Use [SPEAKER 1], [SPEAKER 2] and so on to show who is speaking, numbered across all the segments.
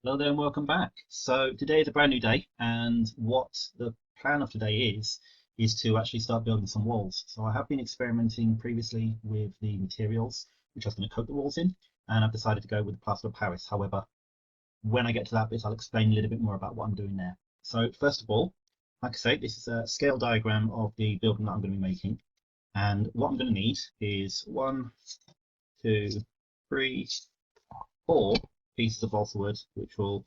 [SPEAKER 1] Hello there and welcome back. So today is a brand new day, and what the plan of today is to actually start building some walls. So I have been experimenting previously with the materials which I was going to coat the walls in, and I've decided to go with the plaster of Paris. However, when I get to that bit, I'll explain a little bit more about what I'm doing there. So first of all, like I say, this is a scale diagram of the building that I'm going to be making, and what I'm going to need is one, two, three, four pieces of balsa wood, which will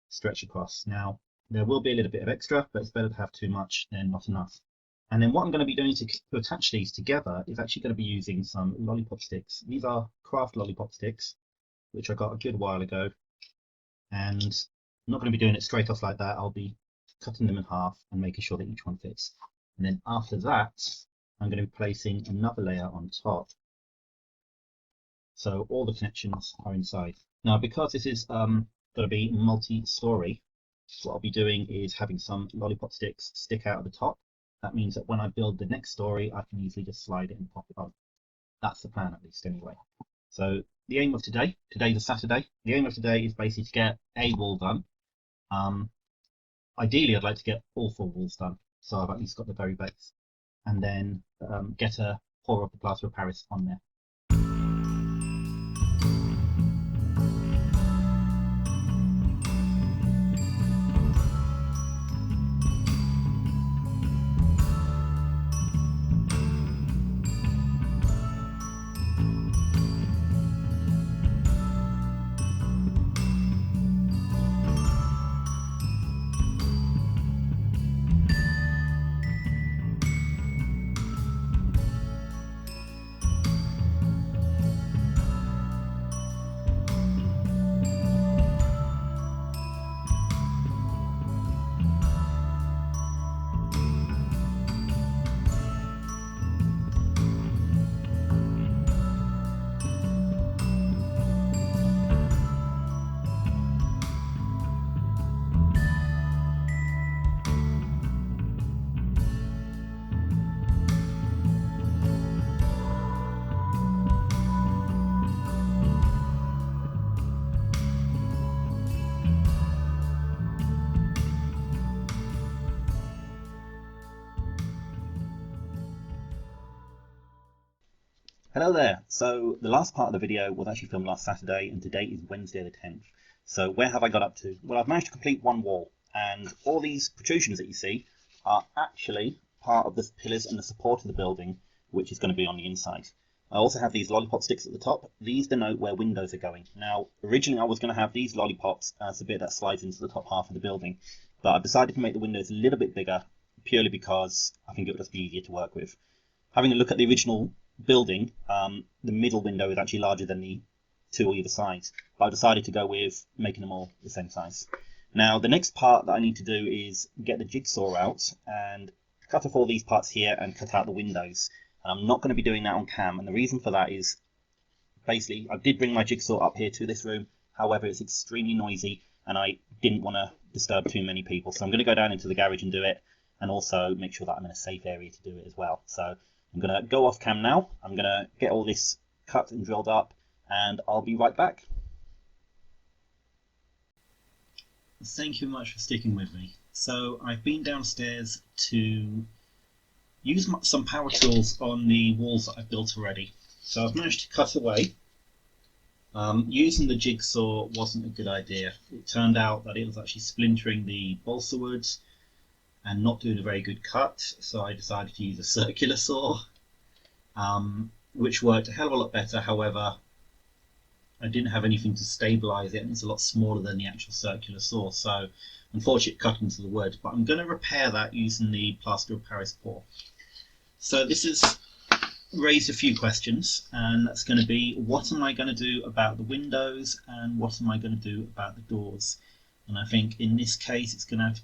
[SPEAKER 1] stretch across. Now, there will be a little bit of extra, but it's better to have too much than not enough. And then what I'm going to be doing to attach these together is actually going to be using some lollipop sticks. These are craft lollipop sticks, which I got a good while ago. And I'm not going to be doing it straight off like that. I'll be cutting them in half and making sure that each one fits. And then after that, I'm going to be placing another layer on top. So all the connections are inside. Now, because this is going to be multi-story, what I'll be doing is having some lollipop sticks stick out of the top. That means that when I build the next story, I can easily just slide it and pop it on. That's the plan, at least, anyway. So the aim of today's a Saturday. The aim of today is basically to get a wall done. Ideally, I'd like to get all 4 walls done, so I've at least got the very base, and then get a pour of the plaster of Paris on there. Hello there. So the last part of the video was actually filmed last Saturday, and today is Wednesday the 10th. So where have I got up to? Well, I've managed to complete one wall, and all these protrusions that you see are actually part of the pillars and the support of the building, which is going to be on the inside. I also have these lollipop sticks at the top. These denote where windows are going. Now, originally I was going to have these lollipops as the bit that slides into the top half of the building, but I've decided to make the windows a little bit bigger, purely because I think it would just be easier to work with. Having a look at the original building, the middle window is actually larger than the 2 on either side, but I decided to go with making them all the same size. Now, the next part that I need to do is get the jigsaw out and cut off all these parts here and cut out the windows. And I'm not going to be doing that on cam, and the reason for that is basically I did bring my jigsaw up here to this room. However, it's extremely noisy and I didn't want to disturb too many people, so I'm going to go down into the garage and do it, and also make sure that I'm in a safe area to do it as well. So I'm going to go off cam now. I'm going to get all this cut and drilled up, and I'll be right back. Thank you very much for sticking with me. So I've been downstairs to use some power tools on the walls that I've built already. So I've managed to cut away. Using the jigsaw wasn't a good idea. It turned out that it was actually splintering the balsa wood and not doing a very good cut, so I decided to use a circular saw, which worked a hell of a lot better. However, I didn't have anything to stabilize it, and it's a lot smaller than the actual circular saw, so unfortunately it cut into the wood. But I'm going to repair that using the plaster of Paris pour. So this has raised a few questions, and that's going to be, what am I going to do about the windows, and what am I going to do about the doors? And I think in this case it's going to have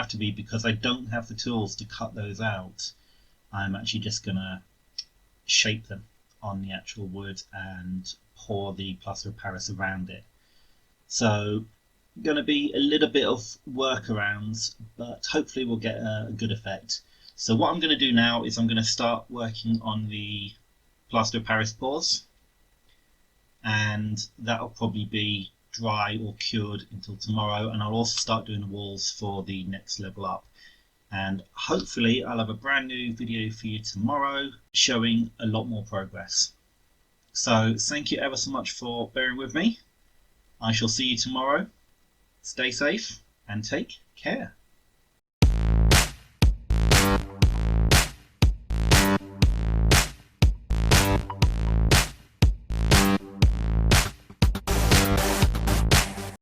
[SPEAKER 1] to be because I don't have the tools to cut those out. I'm actually just going to shape them on the actual wood and pour the plaster of Paris around it. So going to be a little bit of workarounds, but hopefully we'll get a good effect. So what I'm going to do now is I'm going to start working on the plaster of Paris pours, and that'll probably be dry or cured until tomorrow, and I'll also start doing the walls for the next level up. And hopefully I'll have a brand new video for you tomorrow showing a lot more progress. So thank you ever so much for bearing with me. I shall see you tomorrow. Stay safe and take care.